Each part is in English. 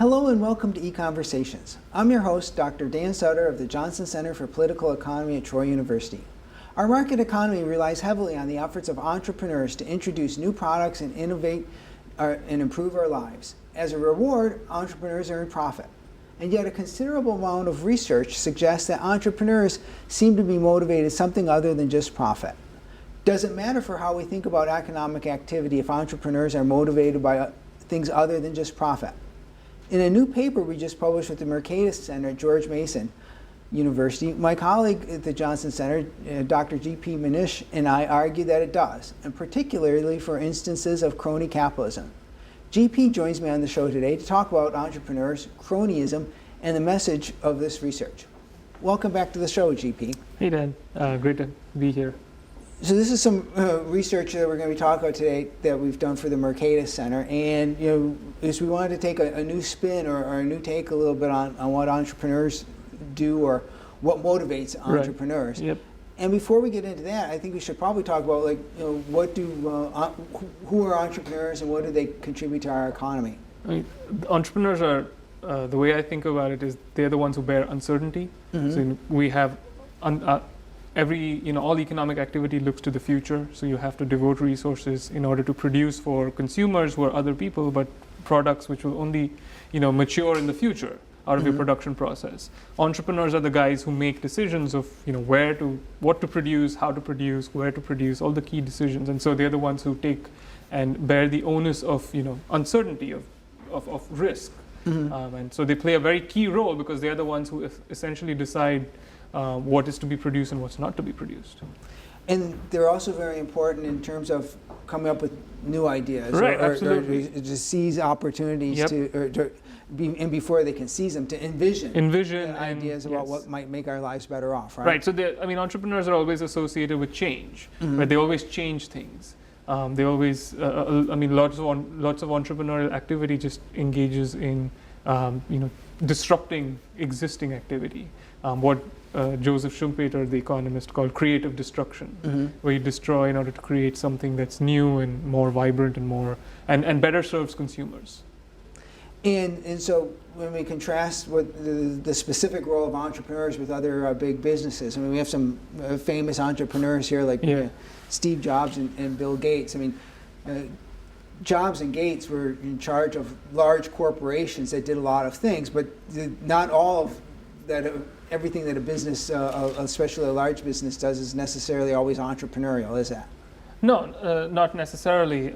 Hello and welcome to EconVersations. I'm your host, Dr. Dan Sutter of the Johnson Center for Political Economy at Troy University. Our market economy relies heavily on the efforts of entrepreneurs to introduce new products and innovate and improve our lives. As a reward, entrepreneurs earn profit. And yet a considerable amount of research suggests that entrepreneurs seem to be motivated something other than just profit. Does it matter for how we think about economic activity if entrepreneurs are motivated by things other than just profit? In a new paper we just published with the Mercatus Center at George Mason University, my colleague at the Johnson Center, Dr. G.P. Manish, and I argue that it does, and particularly for instances of crony capitalism. G.P. joins me on the show today to talk about entrepreneurs, cronyism, and the message of this research. Welcome back to the show, G.P. Hey, Dan. Great to be here. So this is some research that we're going to be talking about today that we've done for the Mercatus Center, and is we wanted to take a new spin or a new take a little bit on what entrepreneurs do or what motivates entrepreneurs. Right. Yep. And before we get into that, I think we should probably talk about who are entrepreneurs and what do they contribute to our economy? I mean, entrepreneurs are the way I think about it is they're the ones who bear uncertainty. Mm-hmm. So we have all economic activity looks to the future, so you have to devote resources in order to produce for consumers who are other people, but products which will only, mature in the future out of your production process. Entrepreneurs are the guys who make decisions of, what to produce, how to produce, where to produce, all the key decisions, and so they're the ones who take and bear the onus of, uncertainty, of risk. Mm-hmm. And so they play a very key role because they're the ones who essentially decide what is to be produced and what's not to be produced. And they're also very important in terms of coming up with new ideas, right? Or Absolutely. to seize opportunities, yep. And before they can seize them, to envision ideas about what might make our lives better off, right? Right. So entrepreneurs are always associated with change, mm-hmm. right? They always change things. They always, lots of entrepreneurial activity just engages in, disrupting existing activity. What Joseph Schumpeter, the economist, called creative destruction, mm-hmm. where you destroy in order to create something that's new and more vibrant and more and better serves consumers. And so when we contrast what the specific role of entrepreneurs with other big businesses, we have some famous entrepreneurs here like Steve Jobs and Bill Gates. Jobs and Gates were in charge of large corporations that did a lot of things, but not all of that. Everything that a business, especially a large business, does is necessarily always entrepreneurial, is that? No, not necessarily.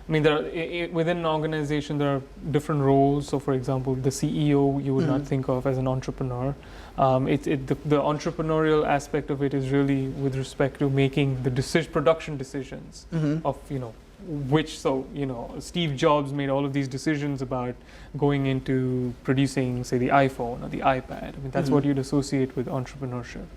Within an organization, there are different roles. So, for example, the CEO you would mm-hmm. not think of as an entrepreneur. The entrepreneurial aspect of it is really with respect to making the production decisions mm-hmm. of, Steve Jobs made all of these decisions about going into producing, say, the iPhone or the iPad. That's mm-hmm. what you'd associate with entrepreneurship.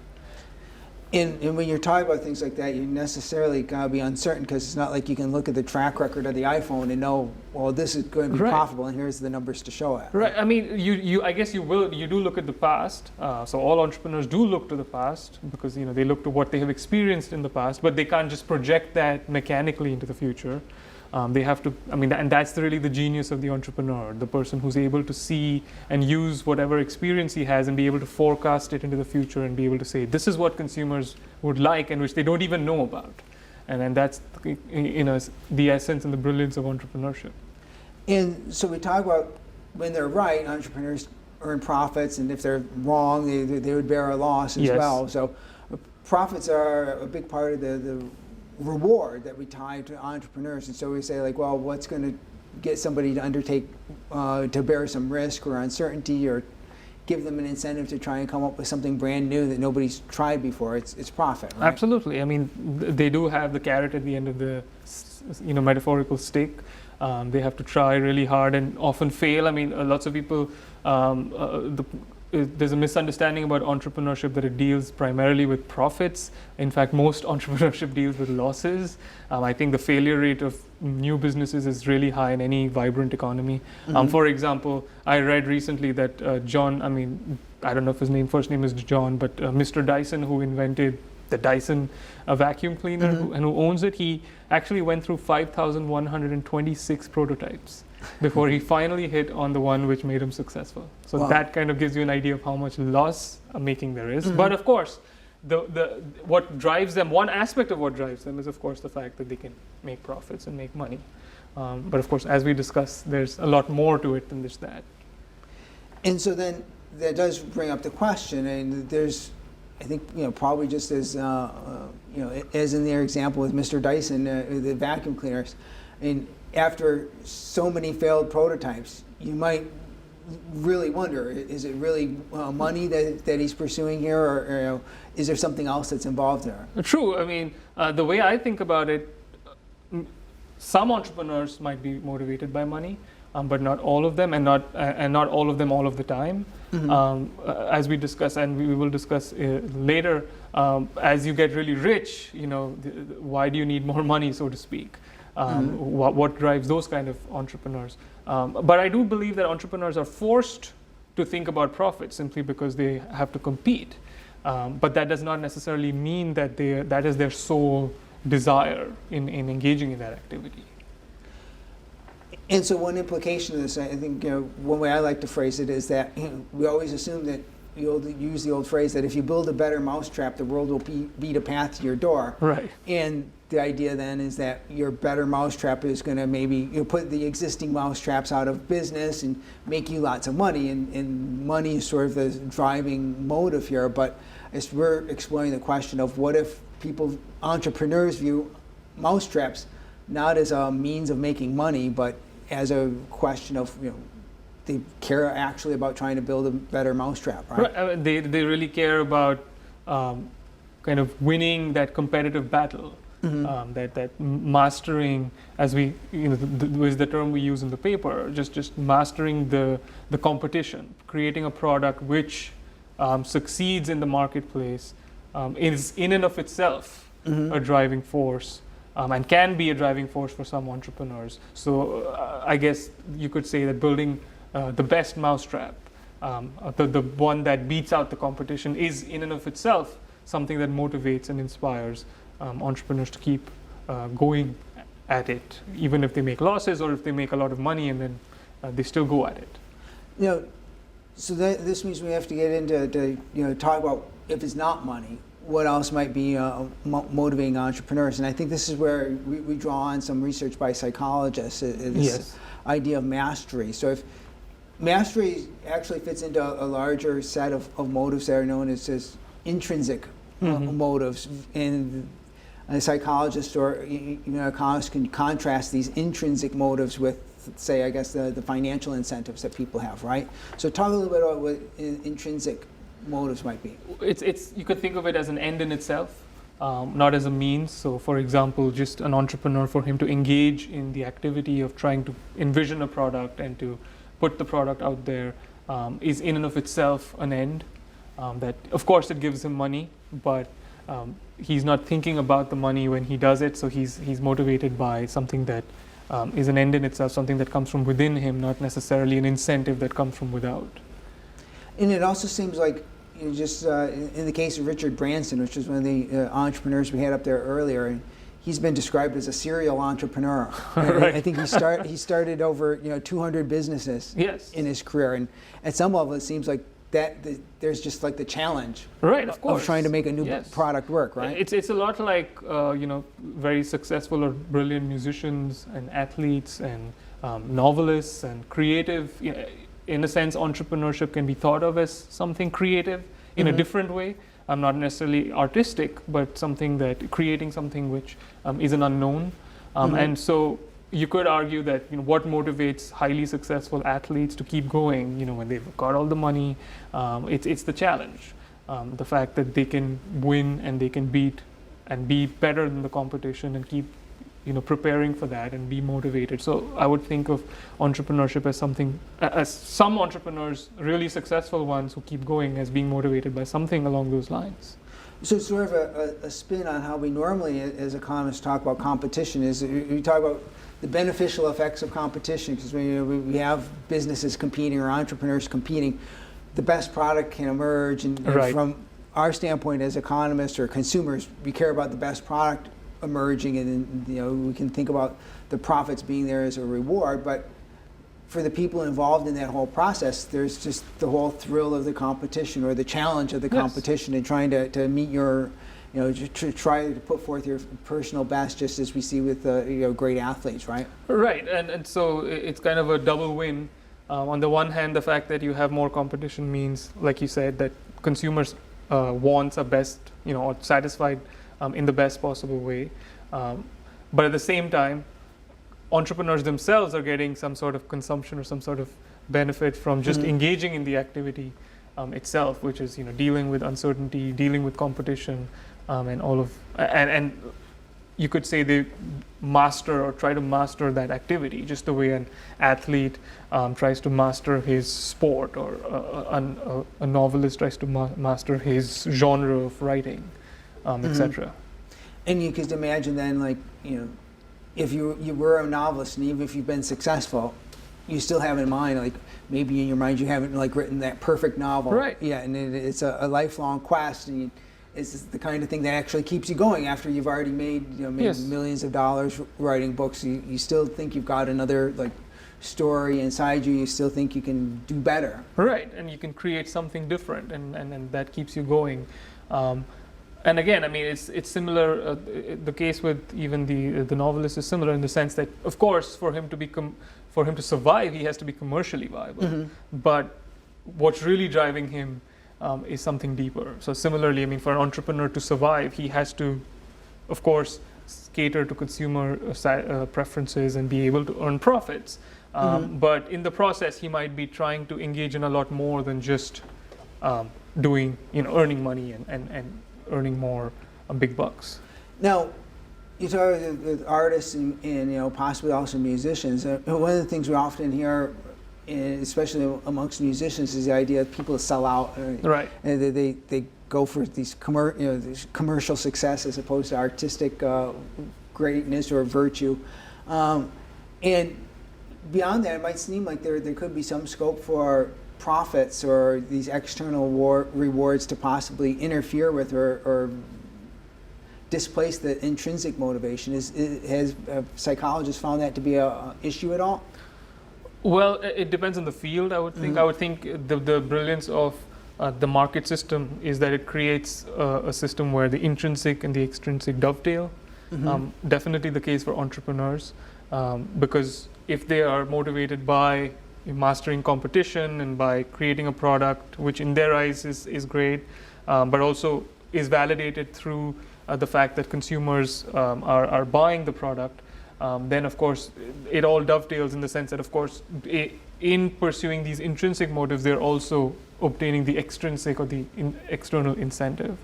And when you're talking about things like that, you necessarily gotta be uncertain because it's not like you can look at the track record of the iPhone and know, well, this is going to be profitable, and here's the numbers to show it. Right. I guess you do look at the past. So all entrepreneurs do look to the past because they look to what they have experienced in the past, but they can't just project that mechanically into the future. They have to, and that's really the genius of the entrepreneur, the person who's able to see and use whatever experience he has and be able to forecast it into the future and be able to say, this is what consumers would like and which they don't even know about. And that's, the essence and the brilliance of entrepreneurship. And so we talk about when they're right, entrepreneurs earn profits, and if they're wrong, they would bear a loss as well. So profits are a big part of the reward that we tie to entrepreneurs, and so we say what's going to get somebody to undertake to bear some risk or uncertainty or give them an incentive to try and come up with something brand new that nobody's tried before? It's profit, right? Absolutely. They do have the carrot at the end of the metaphorical stick. They have to try really hard and often fail. Lots of people there's a misunderstanding about entrepreneurship that it deals primarily with profits. In fact, most entrepreneurship deals with losses. I think the failure rate of new businesses is really high in any vibrant economy. Mm-hmm. For example, I read recently that John, I don't know if his first name is John, but Mr. Dyson, who invented the Dyson vacuum cleaner mm-hmm. and who owns it, he actually went through 5,126 prototypes. before he finally hit on the one which made him successful. So Wow. that kind of gives you an idea of how much loss making there is. But of course, what drives them, one aspect of what drives them is of course the fact that they can make profits and make money. But of course, as we discussed, there's a lot more to it than just that. And so then that does bring up the question, and there's, I think, probably just as, as in their example with Mr. Dyson, the vacuum cleaners, and after so many failed prototypes, you might really wonder, is it really money that he's pursuing here, or is there something else that's involved there? True. I mean, the way I think about it, some entrepreneurs might be motivated by money, but not all of them, and not all of them all of the time. As we discuss, and we will discuss later, as you get really rich, why do you need more money, so to speak? What drives those kind of entrepreneurs? But I do believe that entrepreneurs are forced to think about profit simply because they have to compete. But that does not necessarily mean that that is their sole desire in engaging in that activity. And so one implication of this, I think, one way I like to phrase it is that we always assume that you'll use the old phrase that if you build a better mousetrap, the world will beat a path to your door. Right. And the idea then is that your better mousetrap is going to maybe put the existing mousetraps out of business and make you lots of money. And money is sort of the driving motive here. But as we're exploring the question of what if entrepreneurs view mousetraps not as a means of making money, but as a question of, they care actually about trying to build a better mousetrap, right? I mean, they really care about kind of winning that competitive battle, that mastering, as we, was the term we use in the paper, just mastering the competition, creating a product which succeeds in the marketplace, is in and of itself a driving force. And can be a driving force for some entrepreneurs. So I guess you could say that building the best mousetrap, the one that beats out the competition, is in and of itself something that motivates and inspires entrepreneurs to keep going at it, even if they make losses or if they make a lot of money, and then they still go at it. So this means we have to get into talk about, if it's not money, what else might be motivating entrepreneurs. And I think this is where we draw on some research by psychologists, this idea of mastery. So if mastery actually fits into a larger set of motives that are known as intrinsic motives, and a psychologist or economist can contrast these intrinsic motives with, say, I guess, the financial incentives that people have, right? So talk a little bit about what intrinsic motives might be. You could think of it as an end in itself, not as a means. So for example, just an entrepreneur, for him to engage in the activity of trying to envision a product and to put the product out there is in and of itself an end. That of course it gives him money, but he's not thinking about the money when he does it. So he's motivated by something that is an end in itself, something that comes from within him, not necessarily an incentive that comes from without. And it also seems like, just in the case of Richard Branson, which is one of the entrepreneurs we had up there earlier, and he's been described as a serial entrepreneur. Right. I think he started over 200 businesses in his career, and at some level it seems like that there's just like the challenge, right, of course, of trying to make a new product work, right? It's a lot like very successful or brilliant musicians and athletes and novelists and creative. In a sense, entrepreneurship can be thought of as something creative in a different way. Not necessarily artistic, but something that creating something which is an unknown. And so you could argue that what motivates highly successful athletes to keep going, when they've got all the money, it's the challenge, the fact that they can win and they can beat and be better than the competition and keep preparing for that and be motivated. So I would think of entrepreneurship as something, as some entrepreneurs, really successful ones who keep going, as being motivated by something along those lines. So sort of a spin on how we normally, as economists, talk about competition is we talk about the beneficial effects of competition, because we have businesses competing or entrepreneurs competing, the best product can emerge, and from our standpoint as economists or consumers, we care about the best product emerging, and we can think about the profits being there as a reward. But for the people involved in that whole process, there's just the whole thrill of the competition or the challenge of the competition and trying to meet your, to try to put forth your personal best, just as we see with great athletes, right? Right, and so it's kind of a double win. On the one hand, the fact that you have more competition means, like you said, that consumers' wants are best, or satisfied in the best possible way. But at the same time, entrepreneurs themselves are getting some sort of consumption or some sort of benefit from just engaging in the activity itself, which is dealing with uncertainty, dealing with competition, and all of and you could say they master or try to master that activity, just the way an athlete tries to master his sport, or a novelist tries to master his genre of writing, etc. And you could imagine then, if you were a novelist, and even if you've been successful, you still have in mind, maybe in your mind you haven't written that perfect novel. Right. Yeah, and it's a lifelong quest, and it's the kind of thing that actually keeps you going after you've already made millions of dollars writing books. You still think you've got another story inside you. You still think you can do better. Right, and you can create something different, and that keeps you going. And again, I mean, it's similar. The case with even the novelist is similar in the sense that, of course, for him to survive, he has to be commercially viable. But what's really driving him is something deeper. So similarly, I mean, for an entrepreneur to survive, he has to, of course, cater to consumer preferences and be able to earn profits. But in the process, he might be trying to engage in a lot more than just earning money and earning more big bucks. Now, you talk with artists and possibly also musicians. One of the things we often hear, especially amongst musicians, is the idea of people sell out. Right. And they go for these commercial success as opposed to artistic greatness or virtue. And beyond that, it might seem like there could be some scope for profits or these external rewards to possibly interfere with or displace the intrinsic motivation. Has psychologists found that to be an issue at all? Well, it depends on the field, I would think. I would think the brilliance of the market system is that it creates a system where the intrinsic and the extrinsic dovetail. Definitely the case for entrepreneurs, because if they are motivated by mastering competition and by creating a product which in their eyes is great, but also is validated through the fact that consumers are buying the product, then of course it all dovetails in the sense that, of course, in pursuing these intrinsic motives, they're also obtaining the extrinsic or the external incentive.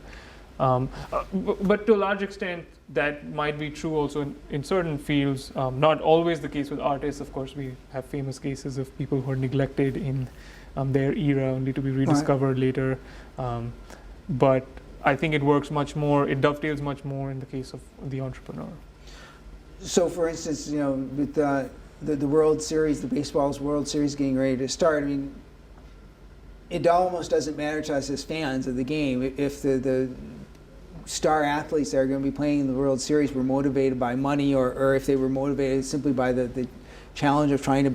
But to a large extent, that might be true also in certain fields. Not always the case with artists. Of course, we have famous cases of people who are neglected in their era, only to be rediscovered later. But I think it works much more, it dovetails much more in the case of the entrepreneur. So, for instance, with the World Series, the baseball's World Series getting ready to start, I mean, it almost doesn't matter to us as fans of the game if the star athletes that are going to be playing in the World Series were motivated by money, or if they were motivated simply by the challenge of trying to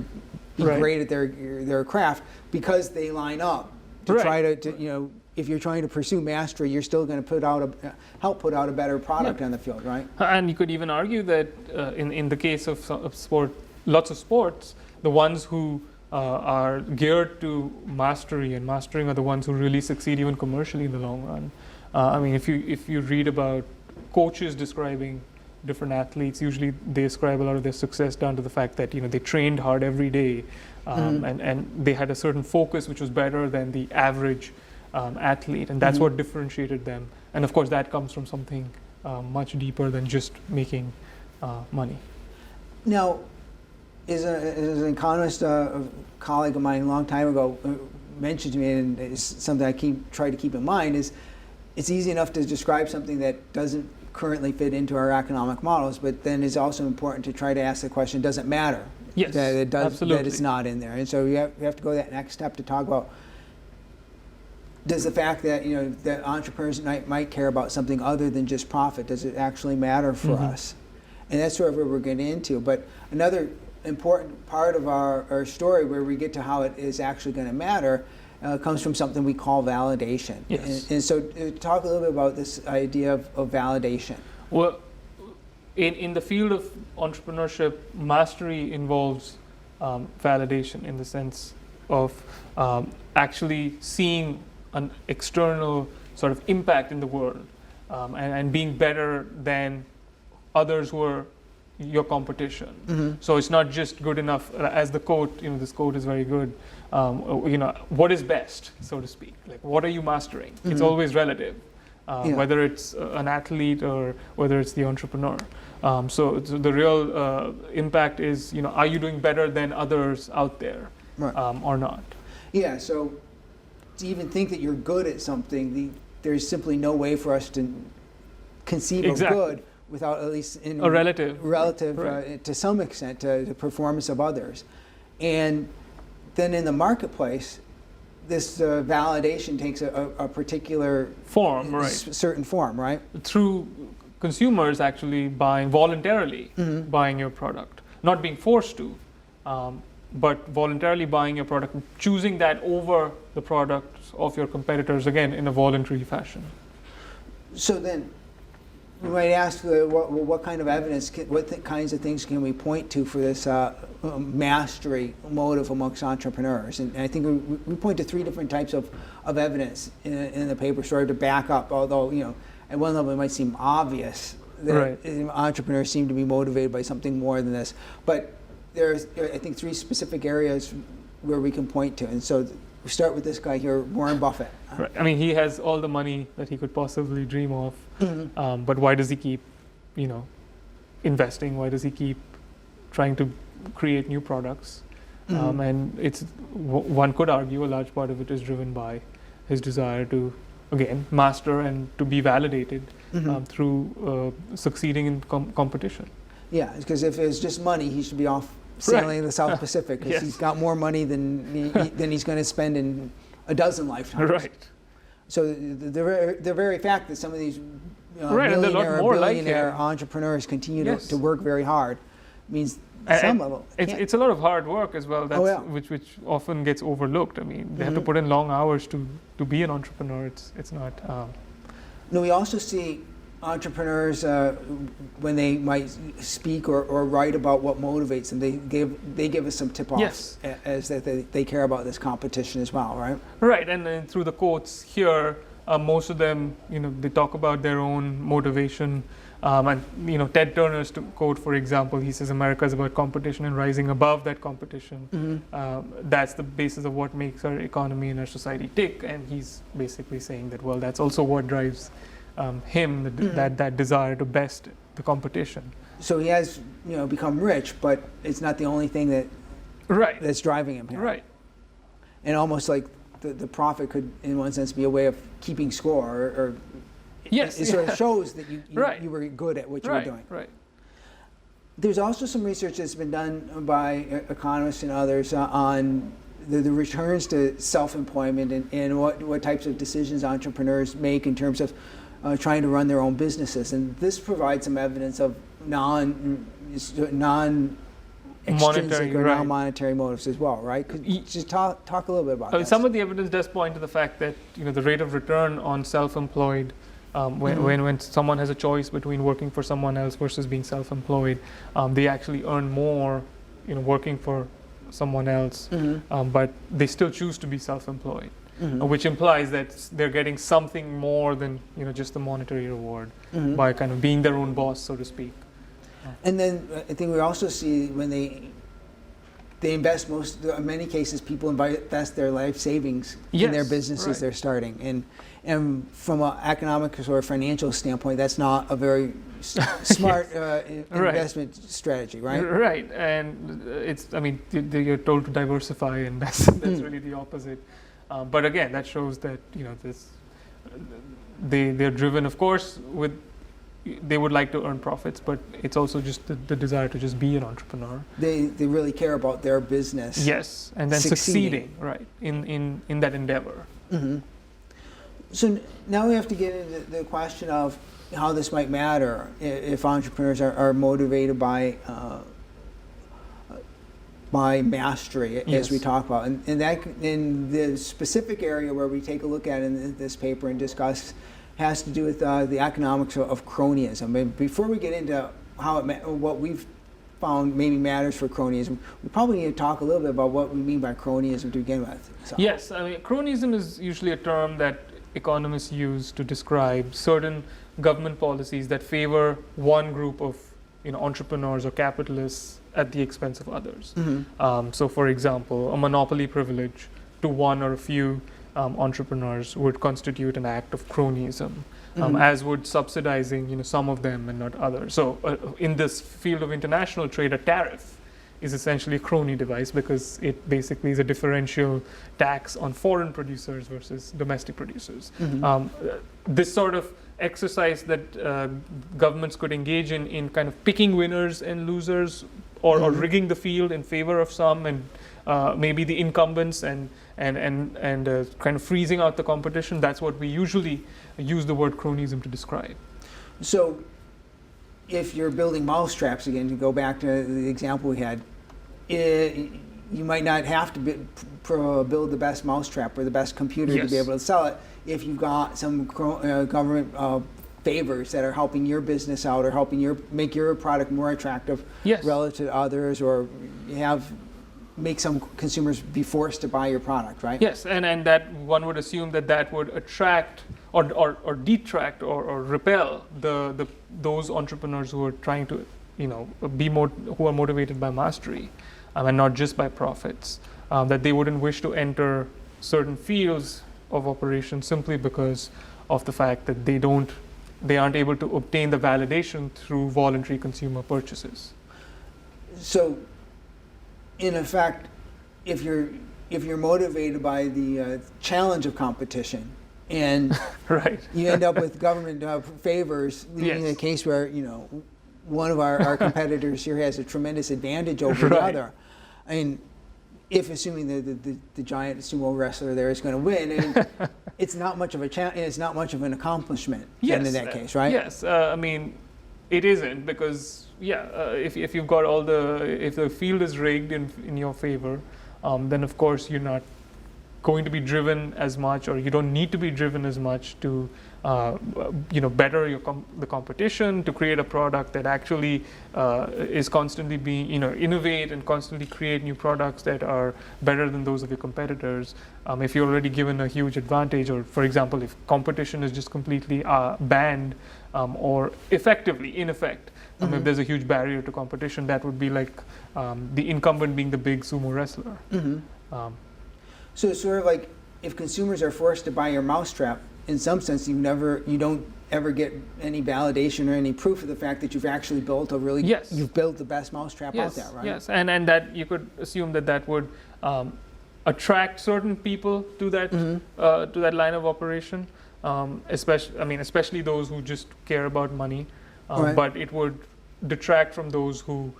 be great at their craft, because they line up to try to if you're trying to pursue mastery, you're still going to help put out a better product on the field, right? And you could even argue that in the case of sport, lots of sports, the ones who are geared to mastery and mastering are the ones who really succeed even commercially in the long run. I mean, if you read about coaches describing different athletes, usually they ascribe a lot of their success down to the fact that they trained hard every day, and they had a certain focus which was better than the average athlete, and that's what differentiated them. And of course, that comes from something much deeper than just making money. Now, as an economist, a colleague of mine a long time ago mentioned to me, and it's something I try to keep in mind, is it's easy enough to describe something that doesn't currently fit into our economic models, but then it's also important to try to ask the question, does it matter? Yes, that absolutely. That it's not in there. And so you have to go that next step to talk about, does the fact that that entrepreneurs might care about something other than just profit, does it actually matter for us? And that's sort of where we're getting into. But another important part of our story where we get to how it is actually going to matter comes from something we call validation. Yes. And so talk a little bit about this idea of validation. Well, in the field of entrepreneurship, mastery involves validation in the sense of actually seeing an external sort of impact in the world and being better than others who are your competition. Mm-hmm. So it's not just good enough, as the quote, this quote is very good, what is best, so to speak? Like, what are you mastering? Mm-hmm. It's always relative, whether it's an athlete or whether it's the entrepreneur. So the real impact is, are you doing better than others out there, right, or not? Yeah, so to even think that you're good at something, there's simply no way for us to conceive exactly. of good without at least in a relative right. To some extent to the performance of others. And then in the marketplace, this validation takes a particular form, right? Certain form, right? Through consumers actually voluntarily mm-hmm. buying your product, not being forced to, but voluntarily buying your product and choosing that over the products of your competitors, again, in a voluntary fashion. So then, you might ask, what kind of evidence, kinds of things can we point to for this mastery motive amongst entrepreneurs? And I think we point to 3 different types of evidence in the paper, sort of to back up, although, at one level it might seem obvious that right. Entrepreneurs seem to be motivated by something more than this. But there's, I think, 3 specific areas where we can point to. And so we start with this guy here, Warren Buffett. Right. I mean, he has all the money that he could possibly dream of, mm-hmm. But why does he keep, investing? Why does he keep trying to create new products? Mm-hmm. And one could argue a large part of it is driven by his desire to, again, master and to be validated mm-hmm. Through succeeding in competition. Yeah, because if it's just money, he should be off sailing right. in the South Pacific, because yes. he's got more money than he's going to spend in a dozen lifetimes. Right. So the very fact that some of these right, millionaire or billionaire like entrepreneurs continue yes. to work very hard means at some level. It's a lot of hard work as well, that's which often gets overlooked. I mean, they mm-hmm. have to put in long hours to be an entrepreneur. It's not... No, we also see entrepreneurs, when they might speak or write about what motivates them, they give us some tip-offs yes. as that they care about this competition as well, right? Right, and then through the quotes here, most of them, they talk about their own motivation. And Ted Turner's quote, for example, he says America is about competition and rising above that competition. Mm-hmm. That's the basis of what makes our economy and our society tick. And he's basically saying that, well, that's also what drives him, mm-hmm. that desire to best the competition. So he has, become rich, but it's not the only thing right. that's driving him here. Right. And almost like the profit could, in one sense, be a way of keeping score, or yes, it sort of shows that you right. you were good at what you right. were doing. Right. There's also some research that's been done by economists and others on the returns to self-employment and what types of decisions entrepreneurs make in terms of trying to run their own businesses. And this provides some evidence of non-extrinsic or right. non-monetary motives as well, right? Could you just talk a little bit about that? Some of the evidence does point to the fact that the rate of return on self-employed, mm-hmm. when someone has a choice between working for someone else versus being self-employed, they actually earn more, working for someone else, mm-hmm. But they still choose to be self-employed, mm-hmm. Which implies that they're getting something more than just the monetary reward mm-hmm. by kind of being their own boss, so to speak. And then I think we also see when they invest in many cases, people invest their life savings yes, in their businesses right. they're starting. And from an economic or financial standpoint, that's not a very smart investment strategy, right? Right, and you're told to diversify, and that's really the opposite. But again, that shows that they're driven, of course, they would like to earn profits, but it's also just the desire to just be an entrepreneur. They really care about their business. Yes, and then succeeding right, in that endeavor. Mm-hmm. So now we have to get into the question of how this might matter if entrepreneurs are motivated by by mastery, as Yes. we talk about. And that, in the specific area where we take a look at in this paper and discuss, has to do with the economics of cronyism. And before we get into how what we've found maybe matters for cronyism, we probably need to talk a little bit about what we mean by cronyism to begin with. So. Yes, I mean, cronyism is usually a term that economists use to describe certain government policies that favor one group of entrepreneurs or capitalists at the expense of others. So, for example, a monopoly privilege to one or a few entrepreneurs would constitute an act of cronyism, as would subsidizing some of them and not others. So, in this field of international trade, a tariff is essentially a crony device because it basically is a differential tax on foreign producers versus domestic producers. This sort of exercise that governments could engage in kind of picking winners and losers or rigging the field in favor of some and maybe the incumbents and kind of freezing out the competition. That's what we usually use the word cronyism to describe. So if you're building mousetraps, again, to go back to the example we had, you might not have to build the best mousetrap or the best computer to be able to sell it if you've got some government favors that are helping your business out or helping make your product more attractive relative to others, or make some consumers be forced to buy your product, right? Yes, and that one would assume that would attract or detract or repel those entrepreneurs who are trying to who are motivated by mastery and not just by profits, that they wouldn't wish to enter certain fields of operation simply because of the fact that they aren't able to obtain the validation through voluntary consumer purchases. So, in effect, if you're motivated by the challenge of competition, and you end up with government favors, leading to a case where one of our competitors here has a tremendous advantage over the other. I mean, if assuming the giant sumo wrestler there is going to win, and it's not much of a challenge. It's not much of an accomplishment in that case, right? Yes, I mean, it isn't because if you've got if the field is rigged in your favor, then of course you're not going to be driven as much, or you don't need to be driven as much to better the competition, to create a product that actually is constantly being innovate and constantly create new products that are better than those of your competitors. If you're already given a huge advantage, or for example, if competition is just completely banned, or effectively in effect, if there's a huge barrier to competition, that would be like the incumbent being the big sumo wrestler. So it's sort of like if consumers are forced to buy your mousetrap, in some sense, you don't ever get any validation or any proof of the fact that you've actually built you've built the best mousetrap out there, right? Yes, and that you could assume that would attract certain people to that line of operation, especially those who just care about money, but it would detract from those who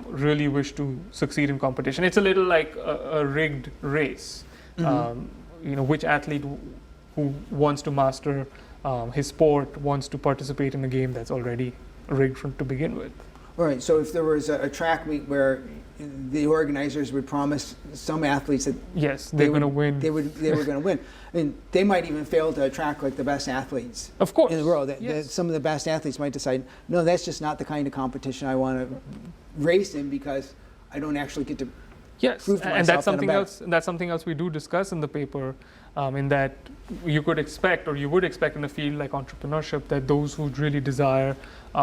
really wish to succeed in competition. It's a little like a rigged race. Which athlete who wants to master his sport wants to participate in a game that's already rigged to begin with. All right. So if there was a track meet where the organizers would promise some athletes that they're going to win, they were going to win. I mean, they might even fail to attract like the best athletes, of course, in the world. Some of the best athletes might decide, no, that's just not the kind of competition I want to race in because I don't actually get to. Yes, and that's something else. That's something else we do discuss in the paper. In that you would expect in a field like entrepreneurship that those who really desire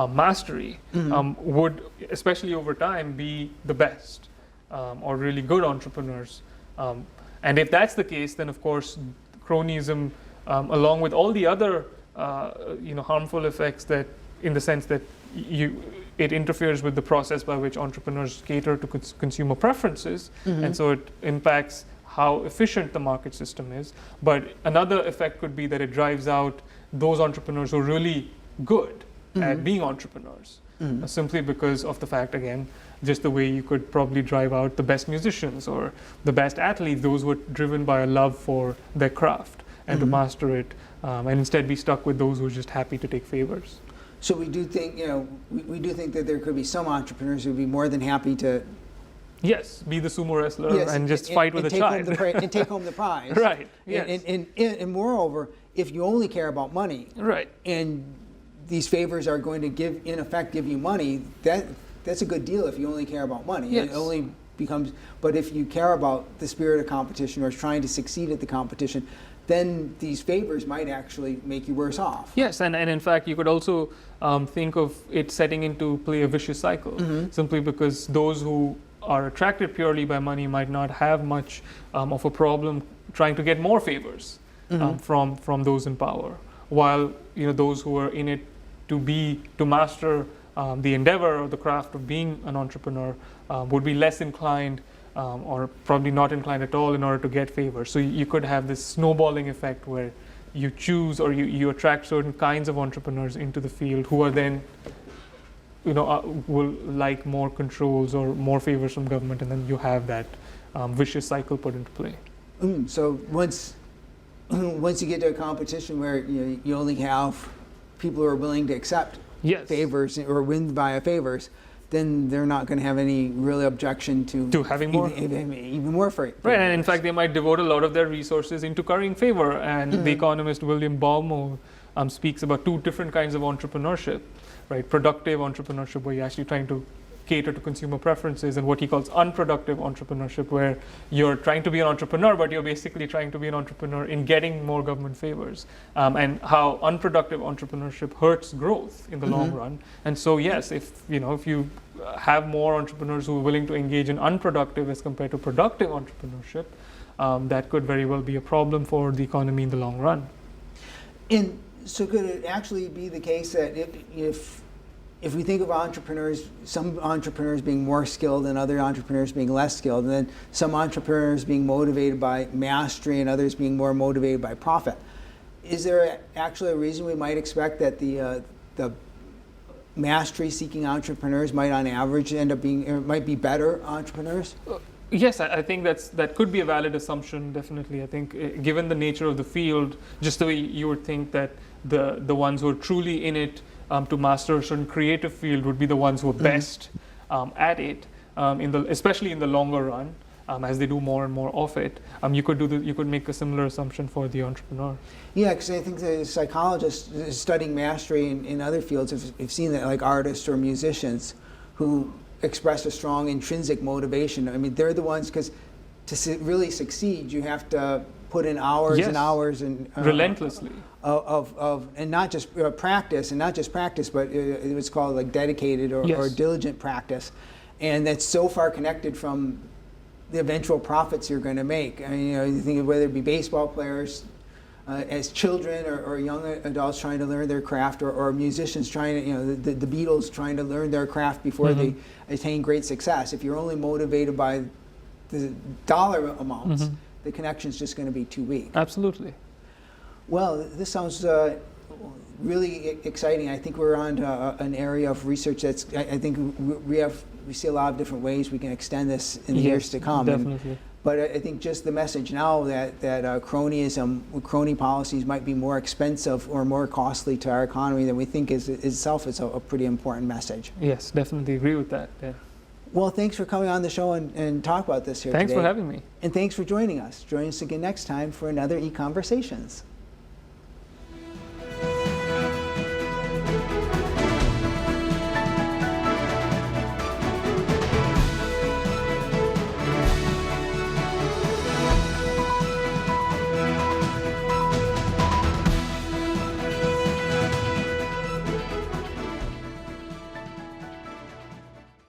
mastery would, especially over time, be the best or really good entrepreneurs. And if that's the case, then of course cronyism, along with all the other harmful effects that, in the sense that it interferes with the process by which entrepreneurs cater to consumer preferences, and so it impacts how efficient the market system is. But another effect could be that it drives out those entrepreneurs who are really good at being entrepreneurs, simply because of the fact, again, just the way you could probably drive out the best musicians or the best athletes, those who are driven by a love for their craft and to master it, and instead be stuck with those who are just happy to take favors. So we do think, we do think that there could be some entrepreneurs who would be more than happy to Yes, be the sumo wrestler Yes, and just fight with a take child. and take home the prize. Right. Yes. And moreover, if you only care about money, Right. and these favors are going to give you money, that's a good deal if you only care about money. Yes. It only becomes, but if you care about the spirit of competition or trying to succeed at the competition, then these favors might actually make you worse off. Yes, and in fact, you could also think of it setting into play a vicious cycle, simply because those who are attracted purely by money might not have much of a problem trying to get more favors from those in power, while those who are in it to master the endeavor or the craft of being an entrepreneur would be less inclined or probably not inclined at all in order to get favors. So you could have this snowballing effect where you choose or you attract certain kinds of entrepreneurs into the field who are then will like more controls or more favors from government, and then you have that vicious cycle put into play. So once you get to a competition where you only have people who are willing to accept favors or win via favors, then they're not going to have any really objection to having more, even more favors. Right, and in fact, they might devote a lot of their resources into currying favor. And the economist William Baumol speaks about two different kinds of entrepreneurship, right? Productive entrepreneurship, where you're actually trying to cater to consumer preferences, and what he calls unproductive entrepreneurship, where you're trying to be an entrepreneur, but you're basically trying to be an entrepreneur in getting more government favors, and how unproductive entrepreneurship hurts growth in the long run. And so, yes, if you have more entrepreneurs who are willing to engage in unproductive as compared to productive entrepreneurship, that could very well be a problem for the economy in the long run. And so, could it actually be the case that if we think of entrepreneurs, some entrepreneurs being more skilled and other entrepreneurs being less skilled, and then some entrepreneurs being motivated by mastery and others being more motivated by profit, is there actually a reason we might expect that the mastery-seeking entrepreneurs might, on average, might be better entrepreneurs? Yes, I think that could be a valid assumption. Definitely, I think given the nature of the field, just the way you would think that the ones who are truly in it to master a certain creative field would be the ones who are best at it, especially in the longer run, as they do more and more of it. You could make a similar assumption for the entrepreneur. Yeah, because I think the psychologists studying mastery in other fields have seen that, like artists or musicians who express a strong intrinsic motivation. I mean, they're the ones, because to really succeed, you have to put in hours and hours and relentlessly of and not just practice, but it was called like dedicated or diligent practice, and that's so far connected from the eventual profits you're going to make. I mean, you think of whether it be baseball players as children or young adults trying to learn their craft, or musicians trying to, the Beatles trying to learn their craft before they attain great success. If you're only motivated by the dollar amounts, the connection's just going to be too weak. Absolutely. Well, this sounds really exciting. I think we're on to an area of research that's, I think we see a lot of different ways we can extend this in the years to come. Definitely. But I think just the message now that cronyism, crony policies might be more expensive or more costly to our economy than we think is a pretty important message. Yes, definitely agree with that. Yeah. Well, thanks for coming on the show and talk about this here today. Thanks for having me. And thanks for joining us. Join us again next time for another EconVersations.